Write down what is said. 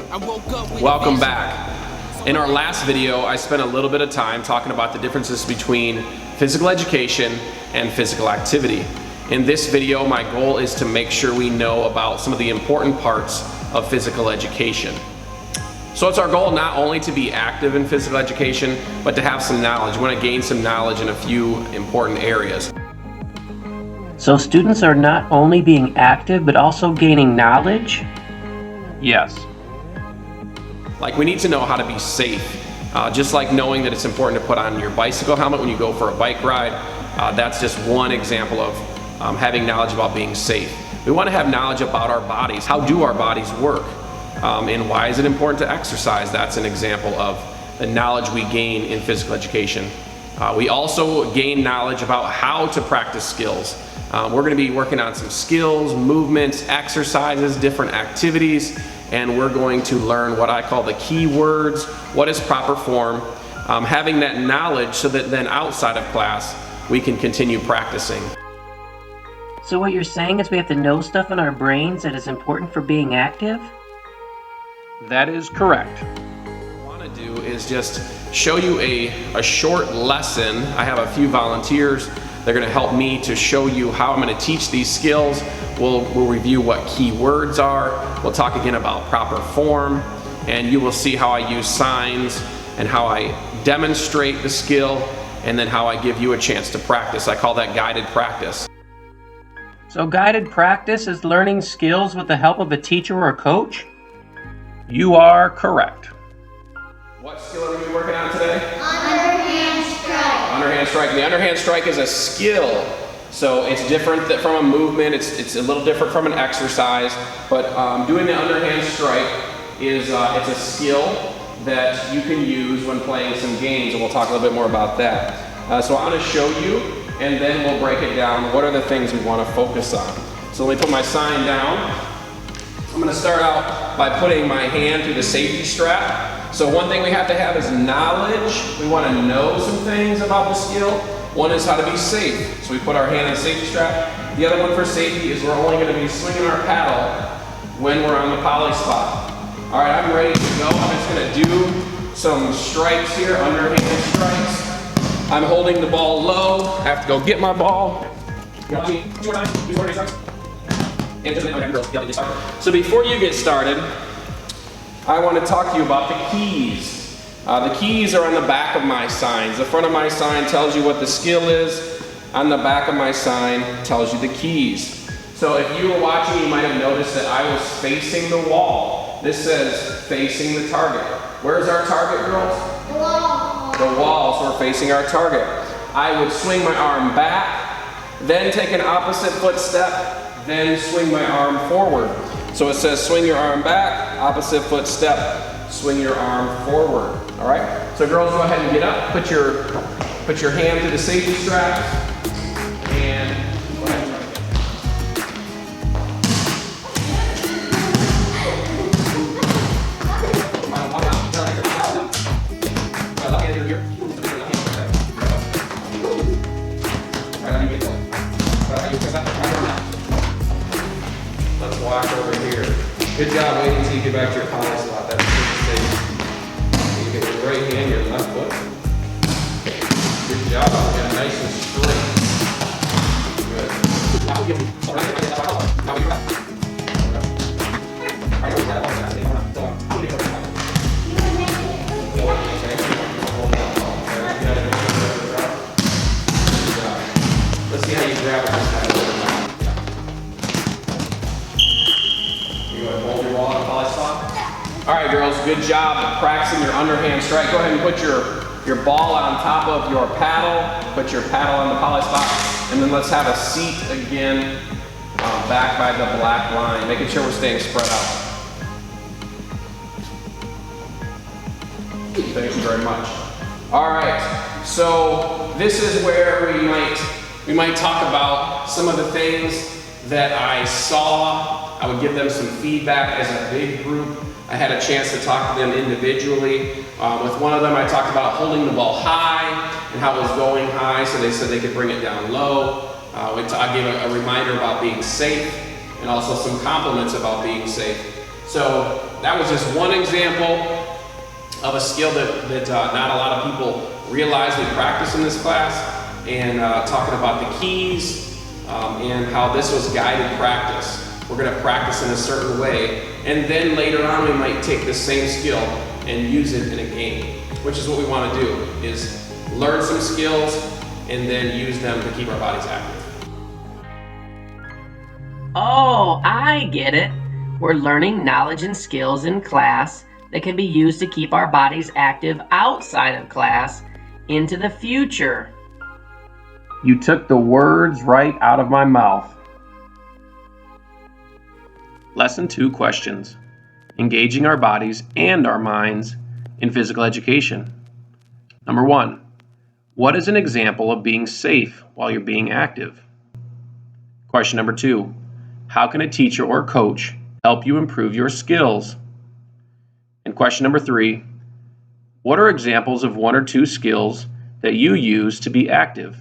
Welcome back. In our last video, I spent a little bit of time talking about the differences between physical education and physical activity. In this video, my goal is to make sure we know about some of the important parts of physical education. So it's our goal not only to be active in physical education, but to have some knowledge. We want to gain some knowledge in a few important areas. So students are not only being active, but also gaining knowledge? Yes. Like, we need to know how to be safe. Just like knowing that it's important to put on your bicycle helmet when you go for a bike ride. That's just one example of having knowledge about being safe. We want to have knowledge about our bodies. How do our bodies work? And why is it important to exercise? That's an example of the knowledge we gain in physical education. We also gain knowledge about how to practice skills. We're going to be working on some skills, movements, exercises, different activities, and we're going to learn what I call the key words, what is proper form, having that knowledge so that then outside of class we can continue practicing. So what you're saying is we have to know stuff in our brains that is important for being active? That is correct. What I want to do is just show you a short lesson. I have a few volunteers. They're going to help me to show you how I'm going to teach these skills. We'll review what key words are. We'll talk again about proper form, and you will see how I use signs and how I demonstrate the skill, and then how I give you a chance to practice. I call that guided practice. So guided practice is learning skills with the help of a teacher or a coach? You are correct. What skill are we working on today? Underhand strike. Underhand strike. The underhand strike is a skill, so it's different from a movement. It's a little different from an exercise, but doing the underhand strike is it's a skill that you can use when playing some games, and we'll talk a little bit more about that. So I'm going to show you, and then we'll break it down. What are the things we want to focus on? So let me put my sign down. I'm going to start out by putting my hand through the safety strap. So one thing we have to have is knowledge. We want to know some things about the skill. One is how to be safe. So we put our hand in the safety strap. The other one for safety is we're only going to be swinging our paddle when we're on the poly spot. All right, I'm ready to go. I'm just going to do some strikes here, underhand strikes. I'm holding the ball low. I have to go get my ball. So before you get started, I want to talk to you about the keys. The keys are on the back of my signs. The front of my sign tells you what the skill is. On the back of my sign tells you the keys. So if you were watching, you might have noticed that I was facing the wall. This says facing the target. Where's our target, girls? The wall. The wall, so we're facing our target. I would swing my arm back, then take an opposite foot step, then swing my arm forward. So it says swing your arm back, opposite foot step, swing your arm forward. All right? So girls, go ahead and get up, put your hand through the safety strap, and go ahead and try it. Let's walk over here. Good job waiting until you get back to your poly spot. That's pretty safe. You get your right hand, your left foot. Good job. Yeah, nice and straight. Good. Now we give Let's see how you grab it this time. Hold your ball on the poly spot. All right, girls, good job practicing your underhand strike. Go ahead and put your ball on top of your paddle. Put your paddle on the poly spot, and then let's have a seat again back by the black line, making sure we're staying spread out. Thank you very much. All right, so this is where we might talk about some of the things that I saw. I would give them some feedback as a big group. I had a chance to talk to them individually. With one of them, I talked about holding the ball high and how it was going high, so they said they could bring it down low. I gave a reminder about being safe and also some compliments about being safe. So that was just one example of a skill that not a lot of people realize we practice in this class, and talking about the keys and how this was guided practice. We're going to practice in a certain way, and then later on we might take the same skill and use it in a game, which is what we want to do, is learn some skills and then use them to keep our bodies active. Oh, I get it. We're learning knowledge and skills in class that can be used to keep our bodies active outside of class into the future. You took the words right out of my mouth. Lesson 2 questions. Engaging our bodies and our minds in physical education. Number 1. What is an example of being safe while you're being active? Question number 2. How can a teacher or coach help you improve your skills? And question number 3. What are examples of 1 or 2 skills that you use to be active?